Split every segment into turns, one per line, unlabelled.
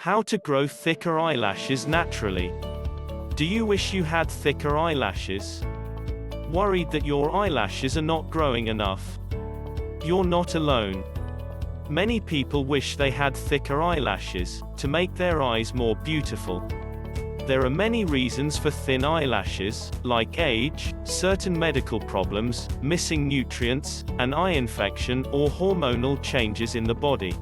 How to grow thicker eyelashes naturally. Do you wish you had thicker eyelashes? Worried that your eyelashes are not growing enough? You're not alone. Many people wish they had thicker eyelashes, to make their eyes more beautiful. There are many reasons for thin eyelashes, like age, certain medical problems, missing nutrients, an eye infection, or hormonal changes in the body.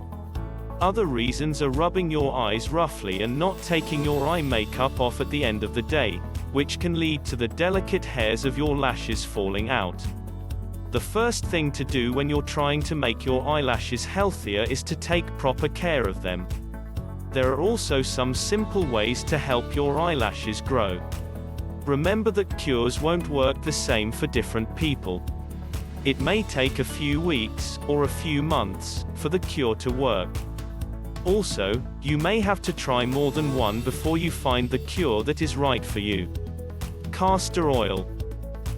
Other reasons are rubbing your eyes roughly and not taking your eye makeup off at the end of the day, which can lead to the delicate hairs of your lashes falling out. The first thing to do when you're trying to make your eyelashes healthier is to take proper care of them. There are also some simple ways to help your eyelashes grow. Remember that cures won't work the same for different people. It may take a few weeks, or a few months, for the cure to work. Also, you may have to try more than one before you find the cure that is right for you. Castor oil.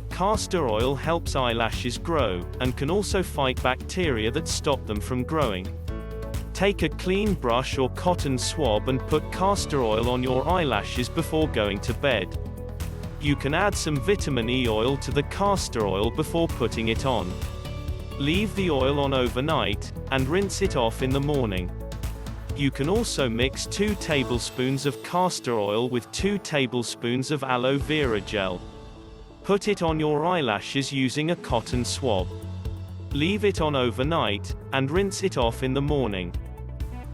Castor oil helps eyelashes grow, and can also fight bacteria that stop them from growing. Take a clean brush or cotton swab and put castor oil on your eyelashes before going to bed. You can add some vitamin E oil to the castor oil before putting it on. Leave the oil on overnight, and rinse it off in the morning. You can also mix 2 tablespoons of castor oil with 2 tablespoons of aloe vera gel. Put it on your eyelashes using a cotton swab. Leave it on overnight, and rinse it off in the morning.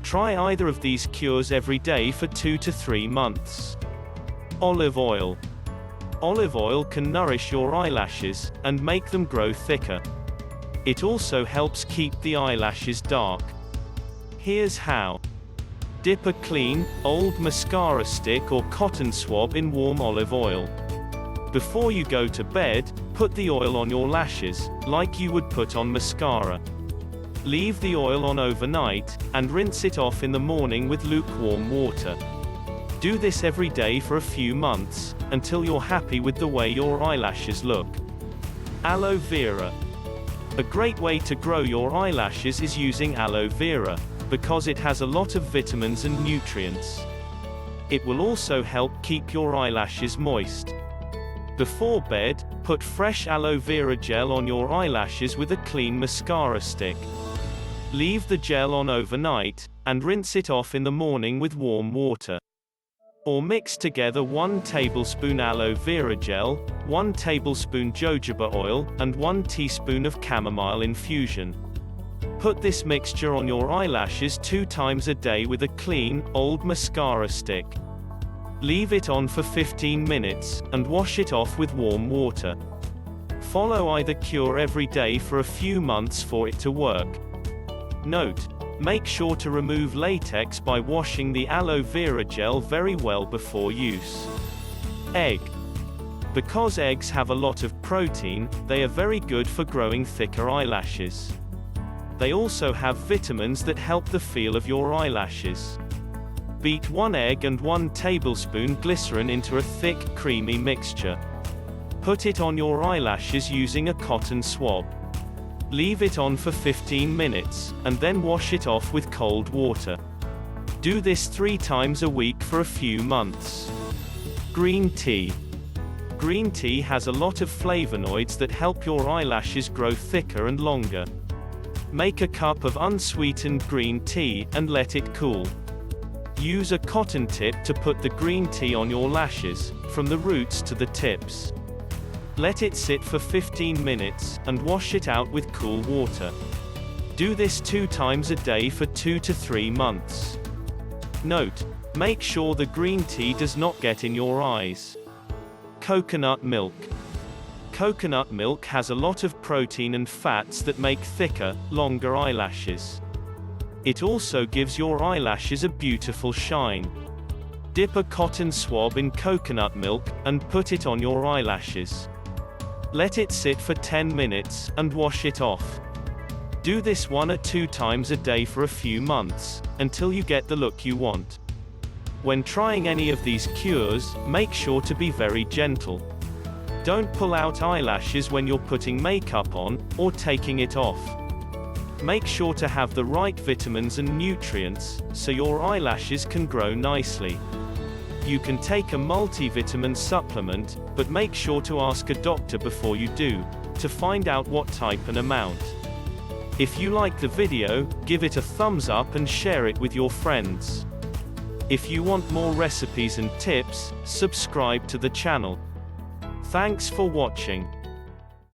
Try either of these cures every day for 2 to 3 months. Olive oil. Olive oil can nourish your eyelashes, and make them grow thicker. It also helps keep the eyelashes dark. Here's how. Dip a clean, old mascara stick or cotton swab in warm olive oil. Before you go to bed, put the oil on your lashes, like you would put on mascara. Leave the oil on overnight, and rinse it off in the morning with lukewarm water. Do this every day for a few months, until you're happy with the way your eyelashes look. Aloe vera. A great way to grow your eyelashes is using aloe vera, because it has a lot of vitamins and nutrients. It will also help keep your eyelashes moist. Before bed, put fresh aloe vera gel on your eyelashes with a clean mascara stick. Leave the gel on overnight, and rinse it off in the morning with warm water. Or mix together 1 tablespoon aloe vera gel, 1 tablespoon jojoba oil, and 1 teaspoon of chamomile infusion. Put this mixture on your eyelashes 2 times a day with a clean, old mascara stick. Leave it on for 15 minutes, and wash it off with warm water. Follow either cure every day for a few months for it to work. Note: make sure to remove latex by washing the aloe vera gel very well before use. Egg. Because eggs have a lot of protein, they are very good for growing thicker eyelashes. They also have vitamins that help the feel of your eyelashes. Beat 1 egg and 1 tablespoon glycerin into a thick, creamy mixture. Put it on your eyelashes using a cotton swab. Leave it on for 15 minutes, and then wash it off with cold water. Do this 3 times a week for a few months. Green tea. Green tea has a lot of flavonoids that help your eyelashes grow thicker and longer. Make a cup of unsweetened green tea, and let it cool. Use a cotton tip to put the green tea on your lashes, from the roots to the tips. Let it sit for 15 minutes, and wash it out with cool water. Do this 2 times a day for 2 to 3 months. Note: make sure the green tea does not get in your eyes. Coconut milk. Coconut milk has a lot of protein and fats that make thicker, longer eyelashes. It also gives your eyelashes a beautiful shine. Dip a cotton swab in coconut milk, and put it on your eyelashes. Let it sit for 10 minutes, and wash it off. Do this 1 or 2 times a day for a few months, until you get the look you want. When trying any of these cures, make sure to be very gentle. Don't pull out eyelashes when you're putting makeup on, or taking it off. Make sure to have the right vitamins and nutrients, so your eyelashes can grow nicely. You can take a multivitamin supplement, but make sure to ask a doctor before you do, to find out what type and amount. If you like the video, give it a thumbs up and share it with your friends. If you want more recipes and tips, subscribe to the channel. Thanks for watching.